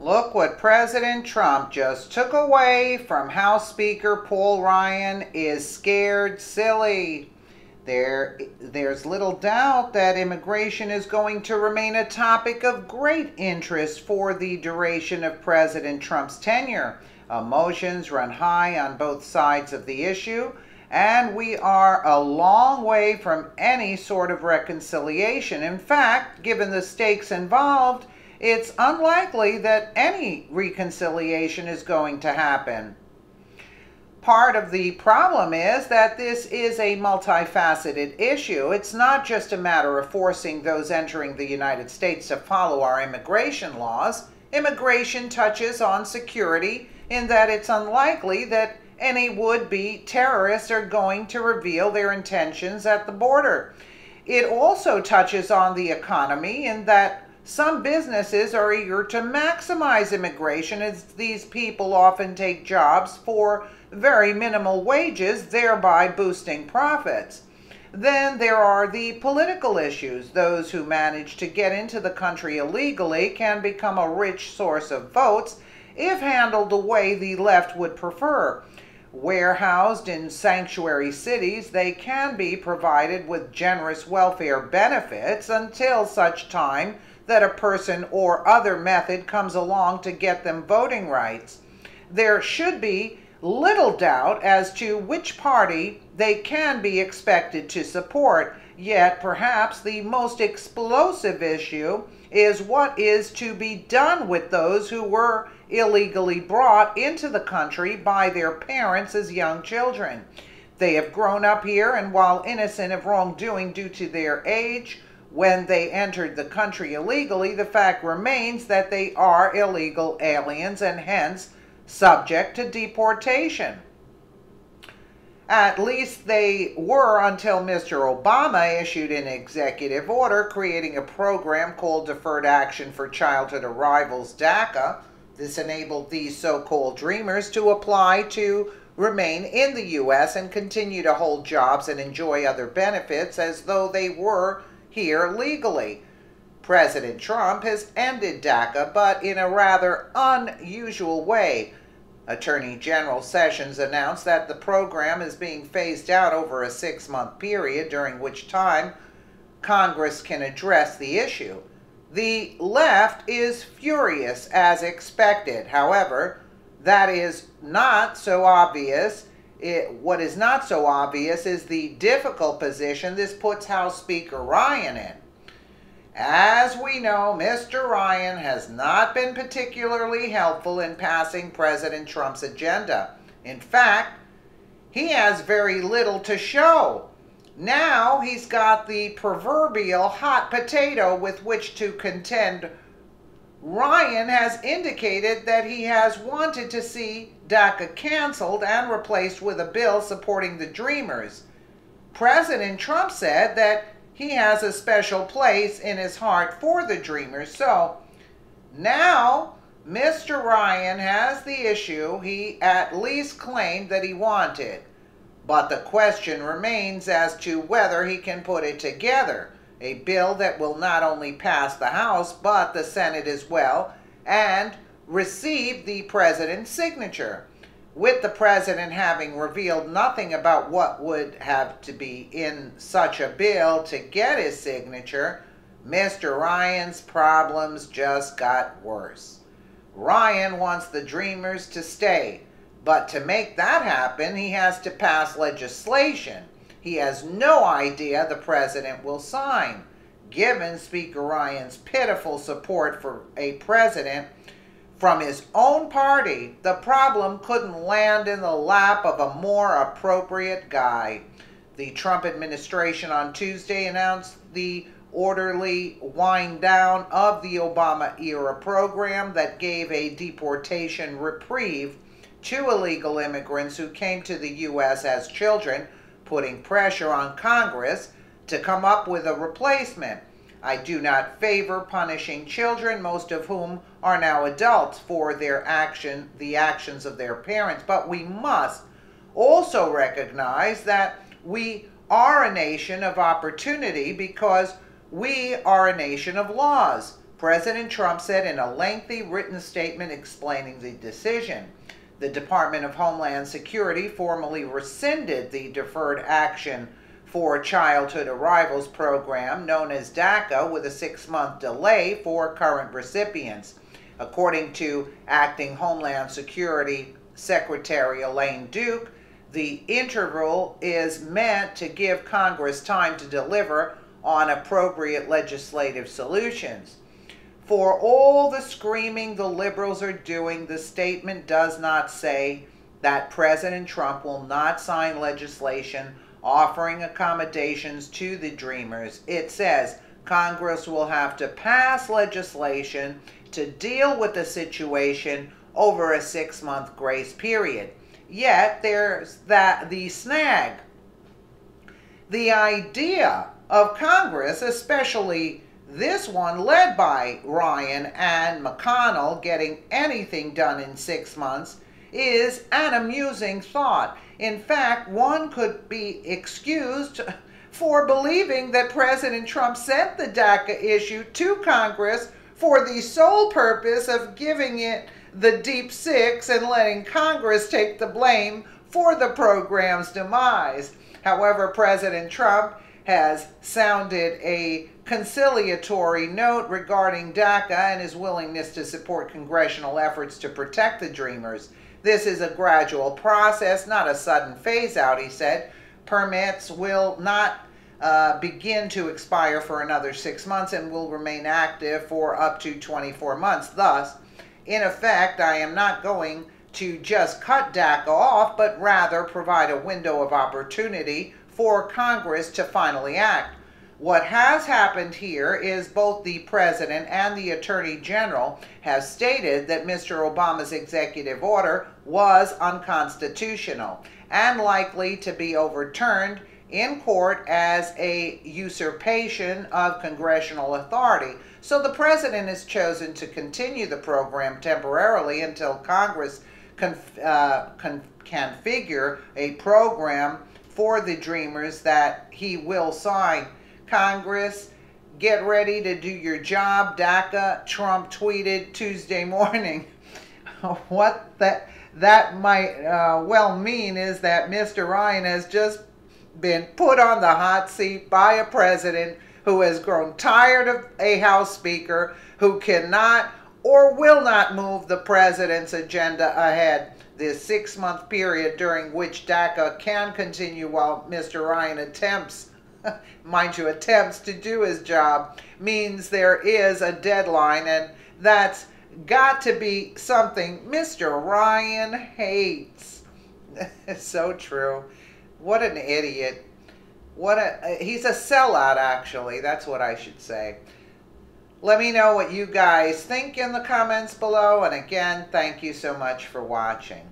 Look what President Trump just took away from House Speaker Paul Ryan is scared silly. There's little doubt that immigration is going to remain a topic of great interest for the duration of President Trump's tenure. Emotions run high on both sides of the issue, and we are a long way from any sort of reconciliation. In fact, given the stakes involved, it's unlikely that any reconciliation is going to happen. Part of the problem is that this is a multifaceted issue. It's not just a matter of forcing those entering the United States to follow our immigration laws. Immigration touches on security in that it's unlikely that any would-be terrorists are going to reveal their intentions at the border. It also touches on the economy in that some businesses are eager to maximize immigration as these people often take jobs for very minimal wages, thereby boosting profits. Then there are the political issues. Those who manage to get into the country illegally can become a rich source of votes if handled the way the left would prefer. Warehoused in sanctuary cities, they can be provided with generous welfare benefits until such time that a person or other method comes along to get them voting rights. There should be little doubt as to which party they can be expected to support, yet perhaps the most explosive issue is what is to be done with those who were illegally brought into the country by their parents as young children. They have grown up here, and while innocent of wrongdoing due to their age, when they entered the country illegally, the fact remains that they are illegal aliens and hence subject to deportation. At least they were until Mr. Obama issued an executive order creating a program called Deferred Action for Childhood Arrivals, DACA. This enabled these so-called dreamers to apply to remain in the U.S. and continue to hold jobs and enjoy other benefits as though they were here legally. President Trump has ended DACA, but in a rather unusual way. Attorney General Sessions announced that the program is being phased out over a 6-month period, during which time Congress can address the issue. The left is furious as expected. However, that is not so obvious. What is not so obvious is the difficult position this puts House Speaker Ryan in. As we know, Mr. Ryan has not been particularly helpful in passing President Trump's agenda. In fact, he has very little to show. Now he's got the proverbial hot potato with which to contend. Ryan has indicated that he has wanted to see DACA canceled and replaced with a bill supporting the Dreamers. President Trump said that he has a special place in his heart for the Dreamers. So now Mr. Ryan has the issue he at least claimed that he wanted. But the question remains as to whether he can put it together. A bill that will not only pass the House, but the Senate as well, and receive the president's signature. With the president having revealed nothing about what would have to be in such a bill to get his signature, Mr. Ryan's problems just got worse. Ryan wants the Dreamers to stay, but to make that happen, he has to pass legislation he has no idea the president will sign. Given Speaker Ryan's pitiful support for a president from his own party, the problem couldn't land in the lap of a more appropriate guy. The Trump administration on Tuesday announced the orderly wind down of the Obama-era program that gave a deportation reprieve to illegal immigrants who came to the U.S. as children, putting pressure on Congress to come up with a replacement. I do not favor punishing children, most of whom are now adults, for the actions of their parents, but we must also recognize that we are a nation of opportunity because we are a nation of laws. President Trump said in a lengthy written statement explaining the decision. The Department of Homeland Security formally rescinded the Deferred Action for Childhood Arrivals program known as DACA with a 6-month delay for current recipients. According to Acting Homeland Security Secretary Elaine Duke, the interval is meant to give Congress time to deliver on appropriate legislative solutions. For all the screaming the liberals are doing, the statement does not say that President Trump will not sign legislation offering accommodations to the Dreamers. It says Congress will have to pass legislation to deal with the situation over a 6-month grace period. Yet there's the snag. The idea of Congress, especially this one led by Ryan and McConnell, getting anything done in 6 months is an amusing thought. In fact, one could be excused for believing that President Trump sent the DACA issue to Congress for the sole purpose of giving it the deep six and letting Congress take the blame for the program's demise. However, President Trump has sounded a conciliatory note regarding DACA and his willingness to support congressional efforts to protect the Dreamers. This is a gradual process, not a sudden phase-out, he said. Permits will not begin to expire for another 6 months and will remain active for up to 24 months. Thus, in effect, I am not going to just cut DACA off, but rather provide a window of opportunity for Congress to finally act. What has happened here is both the President and the Attorney General have stated that Mr. Obama's executive order was unconstitutional and likely to be overturned in court as a usurpation of congressional authority. So the President has chosen to continue the program temporarily until Congress can figure a program for the Dreamers that he will sign. Congress, get ready to do your job. DACA, Trump tweeted Tuesday morning. What that might well mean is that Mr. Ryan has just been put on the hot seat by a president who has grown tired of a House Speaker who cannot or will not move the president's agenda ahead. This 6-month period during which DACA can continue while Mr. Ryan attempts to do his job means there is a deadline, and that's got to be something Mr. Ryan hates. It's so true. What an idiot. He's a sellout, actually. That's what I should say. Let me know what you guys think in the comments below, and again, thank you so much for watching.